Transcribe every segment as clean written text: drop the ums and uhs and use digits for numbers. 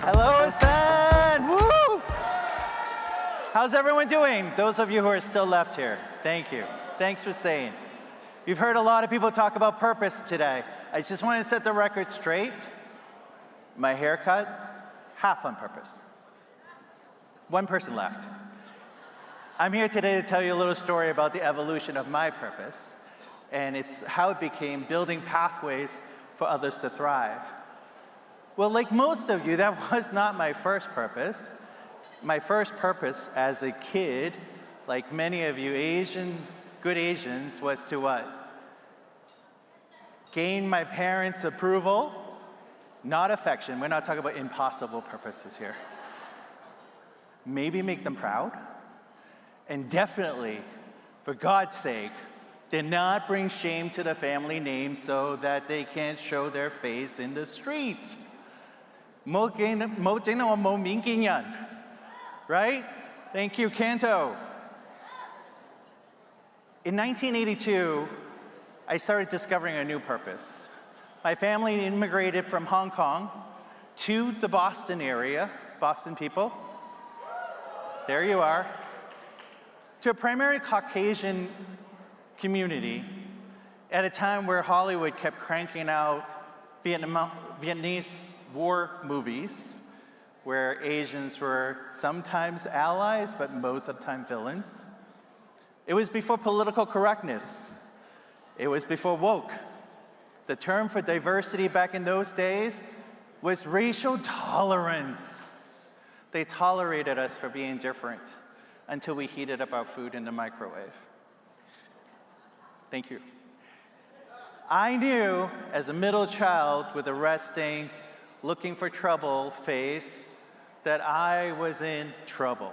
Hello, Ascend! Woo! How's everyone doing? Those of you who are still left here, thank you. Thanks for staying. You've heard a lot of people talk about purpose today. I just want to set the record straight. My haircut, half on purpose. One person left. I'm here today to tell you a little story about the evolution of my purpose, and it's how it became building pathways for others to thrive. Well, like most of you, that was not my first purpose. My first purpose as a kid, like many of you good Asians, was to what? Gain my parents' approval, not affection. We're not talking about impossible purposes here. Maybe make them proud. And definitely, for God's sake, did not bring shame to the family name so that they can't show their face in the streets. Right? Thank you, Kanto. In 1982, I started discovering a new purpose. My family immigrated from Hong Kong to the Boston area, Boston people. There you are. To a primarily Caucasian community at a time where Hollywood kept cranking out Vietnamese war movies where Asians were sometimes allies, but most of the time villains. It was before political correctness. It was before woke. The term for diversity back in those days was racial tolerance. They tolerated us for being different until we heated up our food in the microwave. Thank you. I knew as a middle child with a resting, looking for trouble face that I was in trouble.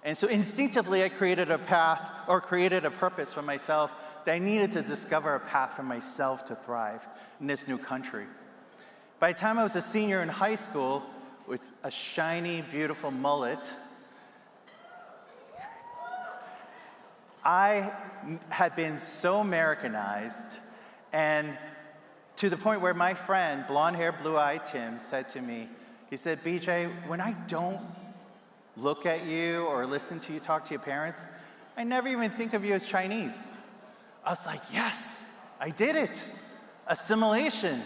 And so instinctively I created a purpose for myself that I needed to discover a path for myself to thrive in this new country. By the time I was a senior in high school with a shiny, beautiful mullet, I had been so Americanized, and to the point where my friend, blonde-haired, blue-eyed Tim, said to me, he said, BJ, when I don't look at you or listen to you talk to your parents, I never even think of you as Chinese. I was like, yes, I did it. Assimilation.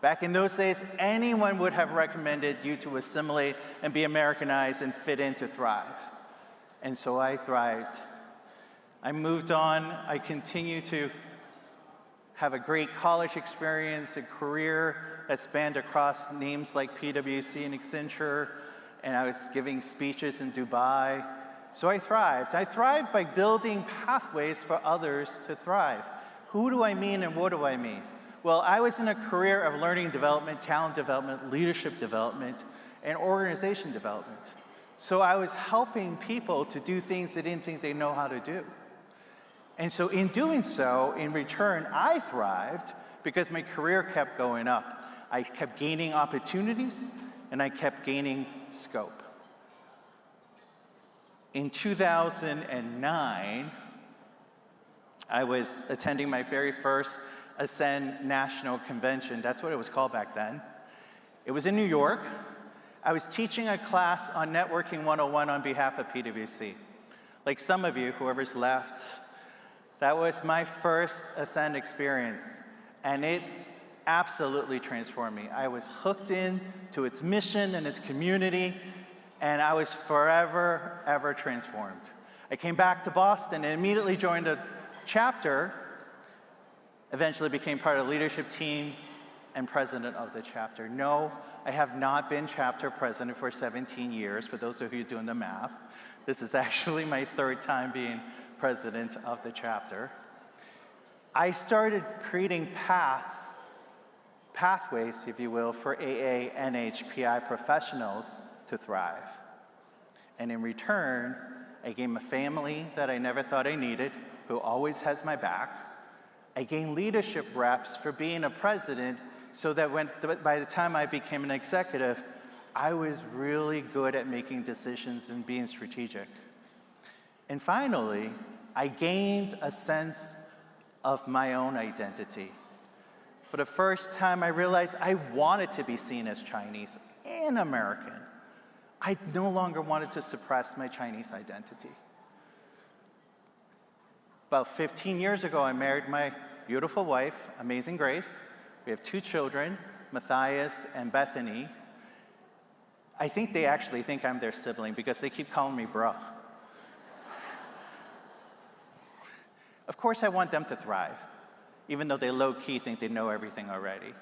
Back in those days, anyone would have recommended you to assimilate and be Americanized and fit in to thrive. And so I thrived. I moved on. I continued to have a great college experience, a career that spanned across names like PwC and Accenture, and I was giving speeches in Dubai. So I thrived. I thrived by building pathways for others to thrive. Who do I mean and what do I mean? Well, I was in a career of learning development, talent development, leadership development, and organization development. So I was helping people to do things they didn't think they know how to do. And so in doing so, in return, I thrived because my career kept going up. I kept gaining opportunities, and I kept gaining scope. In 2009, I was attending my very first Ascend National Convention. That's what it was called back then. It was in New York. I was teaching a class on Networking 101 on behalf of PwC. Like some of you, whoever's left, that was my first Ascend experience, and it absolutely transformed me. I was hooked in to its mission and its community, and I was forever, ever transformed. I came back to Boston and immediately joined a chapter, eventually became part of the leadership team and president of the chapter. No, I have not been chapter president for 17 years, for those of you doing the math. This is actually my third time being president of the chapter. I started creating pathways, if you will, for AA, NH, PI professionals to thrive. And in return, I gained a family that I never thought I needed, who always has my back. I gained leadership reps for being a president, so that by the time I became an executive, I was really good at making decisions and being strategic. And finally, I gained a sense of my own identity. For the first time, I realized I wanted to be seen as Chinese and American. I no longer wanted to suppress my Chinese identity. About 15 years ago, I married my beautiful wife, Amazing Grace. We have 2 children, Matthias and Bethany. I think they actually think I'm their sibling because they keep calling me bro. Of course, I want them to thrive, even though they low-key think they know everything already.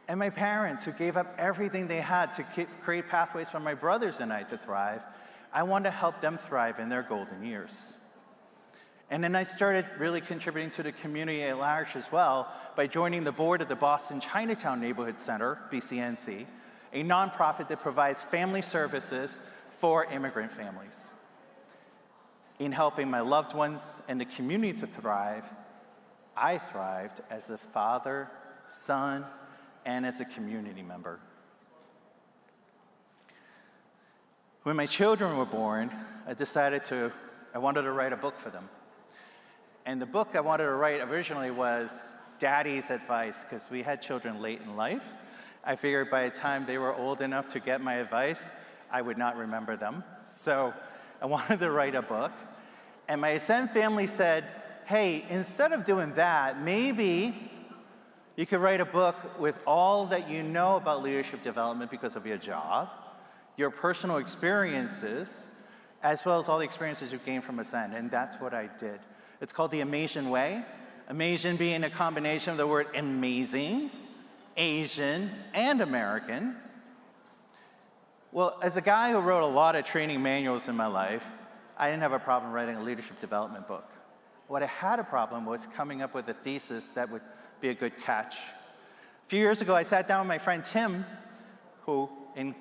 And my parents, who gave up everything they had to create pathways for my brothers and I to thrive, I want to help them thrive in their golden years. And then I started really contributing to the community at large as well by joining the board of the Boston Chinatown Neighborhood Center, BCNC, a nonprofit that provides family services for immigrant families. In helping my loved ones and the community to thrive, I thrived as a father, son, and as a community member. When my children were born, I wanted to write a book for them. And the book I wanted to write originally was Daddy's Advice, because we had children late in life. I figured by the time they were old enough to get my advice, I would not remember them. So I wanted to write a book. And my Ascend family said, hey, instead of doing that, maybe you could write a book with all that you know about leadership development because of your job, your personal experiences, as well as all the experiences you've gained from Ascend. And that's what I did. It's called the Amasian Way. Amasian being a combination of the word amazing, Asian, and American. Well, as a guy who wrote a lot of training manuals in my life, I didn't have a problem writing a leadership development book. What I had a problem was coming up with a thesis that would be a good catch. A few years ago, I sat down with my friend Tim, who in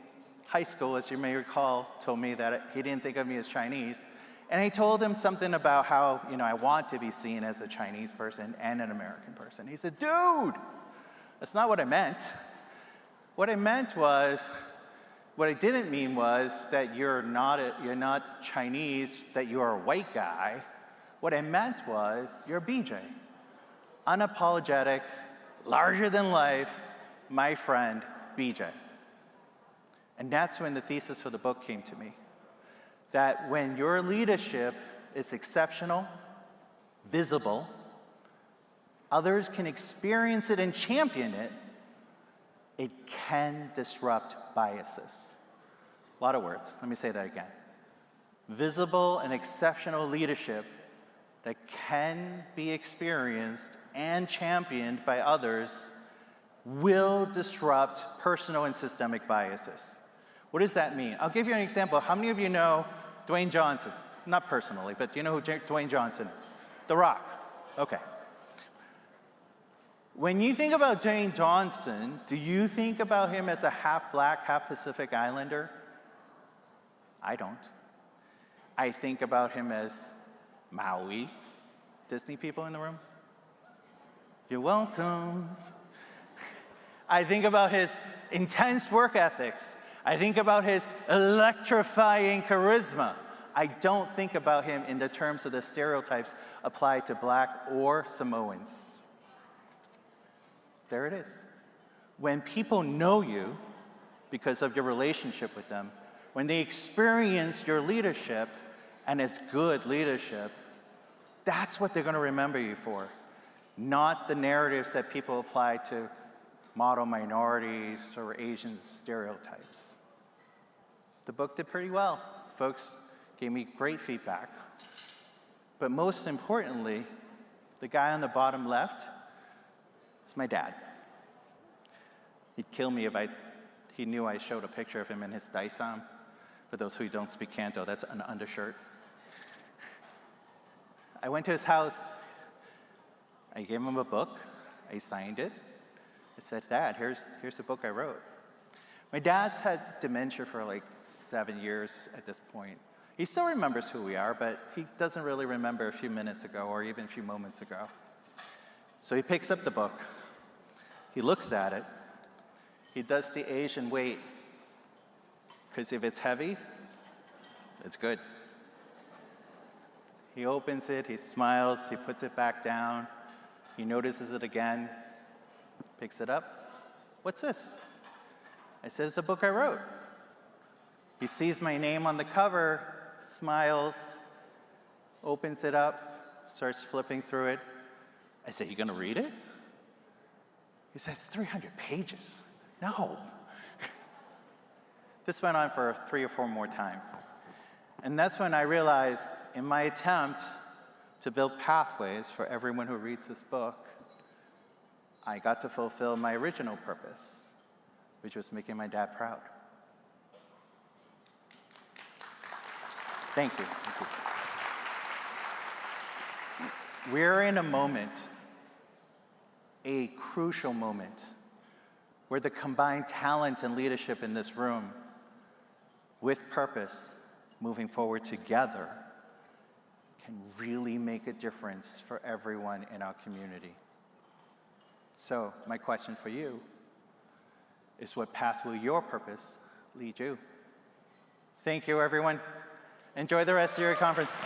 high school, as you may recall, told me that he didn't think of me as Chinese. And I told him something about how, I want to be seen as a Chinese person and an American person. He said, dude, that's not what I meant. What I didn't mean was that you're not Chinese, that you're a white guy. What I meant was you're BJ. Unapologetic, larger than life, my friend, BJ. And that's when the thesis for the book came to me. That when your leadership is exceptional, visible, others can experience it and champion it, it can disrupt biases. A lot of words. Let me say that again. Visible and exceptional leadership that can be experienced and championed by others will disrupt personal and systemic biases. What does that mean? I'll give you an example. How many of you know Dwayne Johnson? Not personally, but you know who Dwayne Johnson is? The Rock. Okay. When you think about Dwayne Johnson, do you think about him as a half black, half Pacific Islander? I don't. I think about him as Maui. Disney people in the room? You're welcome. I think about his intense work ethics. I think about his electrifying charisma. I don't think about him in the terms of the stereotypes applied to black or Samoans. There it is. When people know you because of your relationship with them, when they experience your leadership, and it's good leadership, that's what they're going to remember you for, not the narratives that people apply to model minorities or Asian stereotypes. The book did pretty well. Folks gave me great feedback. But most importantly, the guy on the bottom left is my dad. He'd kill me if he knew I showed a picture of him in his daisam. For those who don't speak Canto, that's an undershirt. I went to his house. I gave him a book. I signed it. I said, Dad, here's the book I wrote. My dad's had dementia for like 7 years at this point. He still remembers who we are, but he doesn't really remember a few minutes ago or even a few moments ago. So he picks up the book. He looks at it. He does the Asian weight. Because if it's heavy, it's good. He opens it, he smiles, he puts it back down. He notices it again. Picks it up. What's this? I said, it's a book I wrote. He sees my name on the cover, smiles, opens it up, starts flipping through it. I said, you gonna read it? He said, it's 300 pages. No. This went on for 3 or 4 more times. And that's when I realized, in my attempt to build pathways for everyone who reads this book, I got to fulfill my original purpose, which was making my dad proud. Thank you. Thank you. We're in a moment, a crucial moment, where the combined talent and leadership in this room, with purpose, moving forward together, can really make a difference for everyone in our community. So my question for you is, what path will your purpose lead you? Thank you, everyone. Enjoy the rest of your conference.